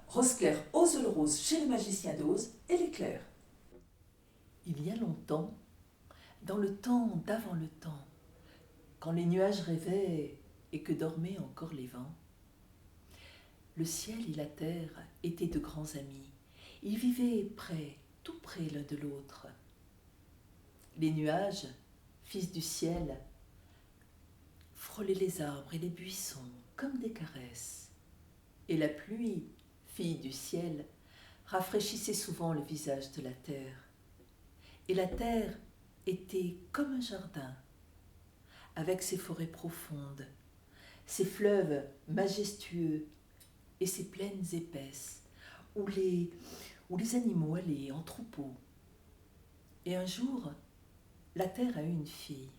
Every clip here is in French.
Rose Claire ose le rose chez le magicien d'Oz et l'éclair. Il y a longtemps, dans le temps d'avant le temps, quand les nuages rêvaient et que dormaient encore les vents, le ciel et la terre étaient de grands amis. Ils vivaient près, tout près l'un de l'autre. Les nuages, fils du ciel, frôlaient les arbres et les buissons comme des caresses. Et la pluie, fille du ciel, rafraîchissait souvent le visage de la terre. Et la terre était comme un jardin, avec ses forêts profondes, ses fleuves majestueux et ses plaines épaisses, où les animaux allaient en troupeau. Et un jour, la terre a eu une fille,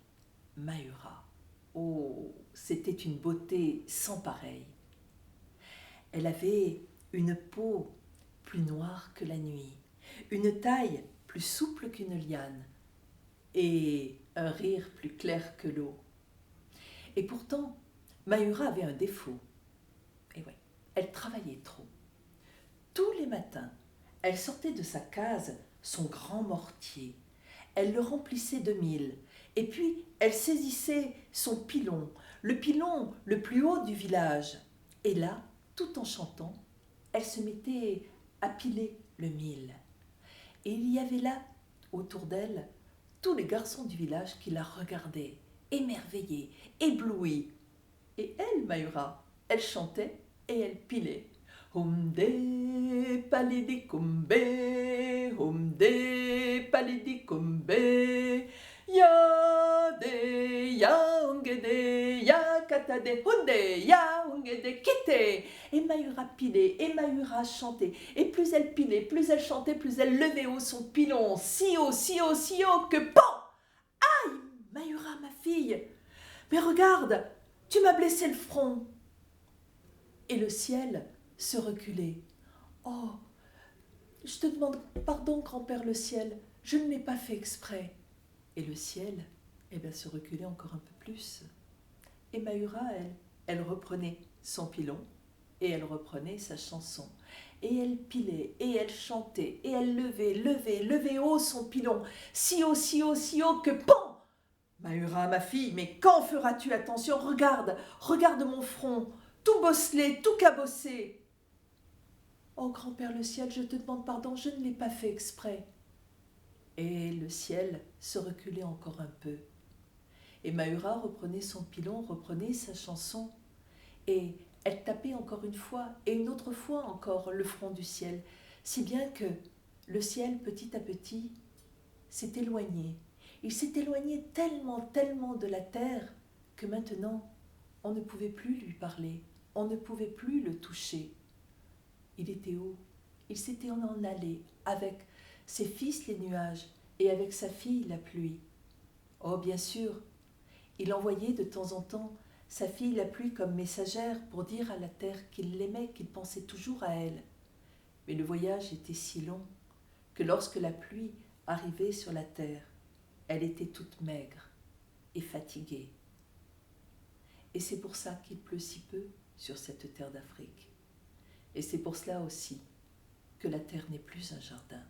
Mahura. Oh, c'était une beauté sans pareille. Elle avait une peau plus noire que la nuit, une taille plus souple qu'une liane et un rire plus clair que l'eau. Et pourtant, Mahura avait un défaut. Et oui, elle travaillait trop. Tous les matins, elle sortait de sa case son grand mortier. Elle le remplissait de mil. Et puis, elle saisissait son pilon le plus haut du village. Et là, tout en chantant, elle se mettait à piler le mil. Et il y avait là, autour d'elle, tous les garçons du village qui la regardaient, émerveillés, éblouis. Et elle, Mahura, elle chantait et elle pilait. Humde palidicumbe, humde palidicumbe, ya de, ya ungede, ya katade, hunde, ya ungede, kite. Et Mahura pilait, et Mahura chantait. Et plus elle pilait, plus elle chantait, plus elle levait haut son pilon, si haut, si haut, si haut que pan! Aïe, Mahura, ma fille, mais regarde, tu m'as blessé le front. Et le ciel se reculait. Oh, je te demande pardon, grand-père le ciel, je ne l'ai pas fait exprès. Et le ciel, se reculait encore un peu plus. Et Mahura, elle reprenait son pilon et elle reprenait sa chanson. Et elle pilait, et elle chantait, et elle levait haut son pilon, si haut, si haut, si haut que pan! Mahura, ma fille, mais quand feras-tu attention? Regarde, regarde mon front, tout bosselé, tout cabossé. Oh, grand-père le ciel, je te demande pardon, je ne l'ai pas fait exprès. Et le ciel se reculait encore un peu. Et Mahura reprenait son pilon, reprenait sa chanson. Et elle tapait encore une fois, et une autre fois encore, le front du ciel, si bien que le ciel, petit à petit, s'est éloigné. Il s'est éloigné tellement, tellement de la terre que maintenant, on ne pouvait plus lui parler, on ne pouvait plus le toucher. Il était haut, il s'était en allé avec ses fils les nuages et avec sa fille la pluie. Oh, bien sûr, il envoyait de temps en temps sa fille la pluie comme messagère pour dire à la terre qu'il l'aimait, qu'il pensait toujours à elle. Mais le voyage était si long que lorsque la pluie arrivait sur la terre, elle était toute maigre et fatiguée. Et c'est pour ça qu'il pleut si peu sur cette terre d'Afrique. Et c'est pour cela aussi que la terre n'est plus un jardin.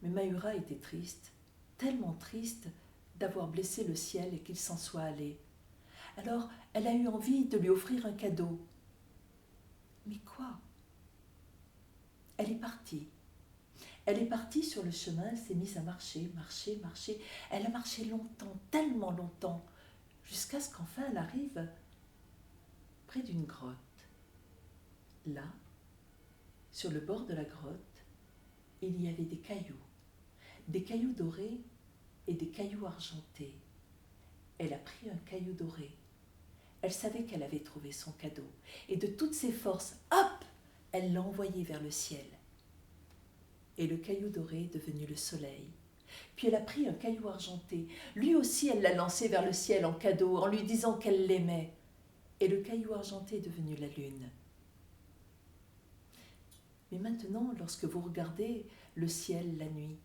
Mais Mahura était triste, tellement triste d'avoir blessé le ciel et qu'il s'en soit allé. Alors elle a eu envie de lui offrir un cadeau. Mais quoi? Elle est partie. Elle est partie sur le chemin, elle s'est mise à marcher, marcher, marcher. Elle a marché longtemps, tellement longtemps, jusqu'à ce qu'enfin elle arrive près d'une grotte. Là, sur le bord de la grotte, il y avait des cailloux dorés et des cailloux argentés. Elle a pris un caillou doré. Elle savait qu'elle avait trouvé son cadeau. Et de toutes ses forces, hop, elle l'a envoyé vers le ciel. Et le caillou doré est devenu le soleil. Puis elle a pris un caillou argenté. Lui aussi, elle l'a lancé vers le ciel en cadeau, en lui disant qu'elle l'aimait. Et le caillou argenté est devenu la lune. Mais maintenant, lorsque vous regardez le ciel la nuit,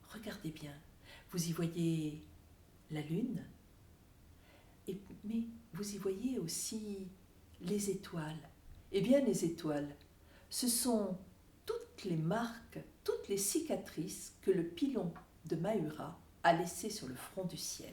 regardez bien, vous y voyez la lune, mais vous y voyez aussi les étoiles. Eh bien, les étoiles, ce sont toutes les marques, toutes les cicatrices que le pilon de Mahura a laissées sur le front du ciel.